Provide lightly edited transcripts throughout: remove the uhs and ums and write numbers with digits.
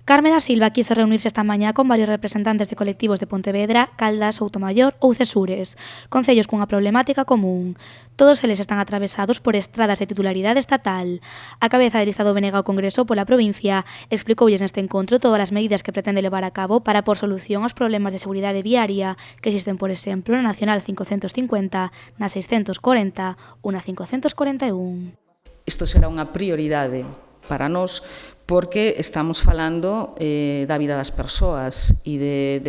Carme da Silva quiso reunirse esta mañá con varios representantes de colectivos de Pontevedra, Caldas, Soutomaior ou Cesures, concellos cunha problemática común. Todos eles están atravesados por estradas de titularidade estatal. A cabeza del Estado BNG ao Congreso pola provincia explicoulles neste encontro todas as medidas que pretende levar a cabo para por solución aos problemas de seguridade viaria que existen, por exemplo, na Nacional 550, na 640 ou na 541. Isto será unha prioridade para nós porque estamos falando da vida das persoas e de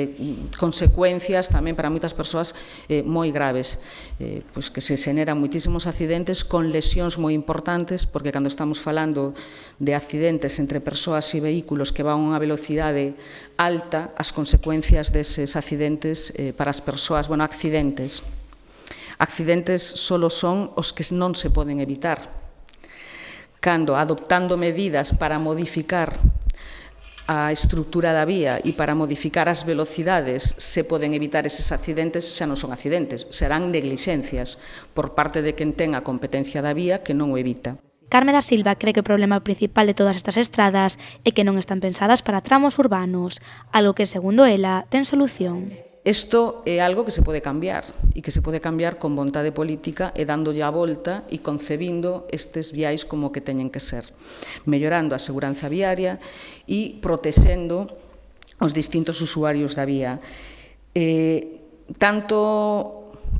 consecuencias tamén para moitas persoas moi graves, pois que se xeneran moitísimos accidentes con lesións moi importantes, porque cando estamos falando de accidentes entre persoas e vehículos que van a unha velocidade alta, as consecuencias deses accidentes para as persoas, accidentes só son os que non se poden evitar. Cando, adoptando medidas para modificar a estrutura da vía e para modificar as velocidades, se poden evitar eses accidentes, xa non son accidentes, serán neglixencias por parte de quen ten a competencia da vía que non o evita. Carme da Silva cree que o problema principal de todas estas estradas é que non están pensadas para tramos urbanos, algo que, segundo ela, ten solución. Isto é algo que se pode cambiar e que se pode cambiar con vontade política e dándolle a volta e concebindo estes viais como que teñen que ser, mellorando a seguranza viaria e protexendo os distintos usuarios da vía.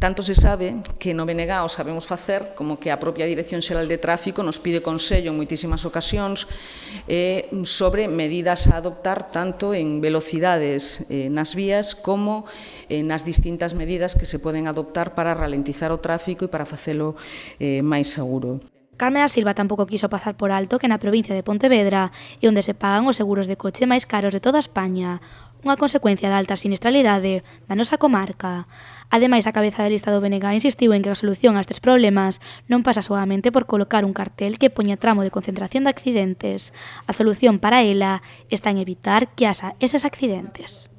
Tanto se sabe que no BNG o sabemos facer como que a propia Dirección Xeral de Tráfico nos pide consello en moitísimas ocasións sobre medidas a adoptar tanto en velocidades nas vías como nas distintas medidas que se poden adoptar para ralentizar o tráfico e para facelo máis seguro. Carme da Silva tampouco quiso pasar por alto que na provincia de Pontevedra é onde se pagan os seguros de coche máis caros de toda España, unha consecuencia da alta sinistralidade da nosa comarca. Ademais, a cabeza da lista do BNG insistiu en que a solución a estes problemas non pasa soamente por colocar un cartel que poña tramo de concentración de accidentes. A solución para ela está en evitar que haxa eses accidentes.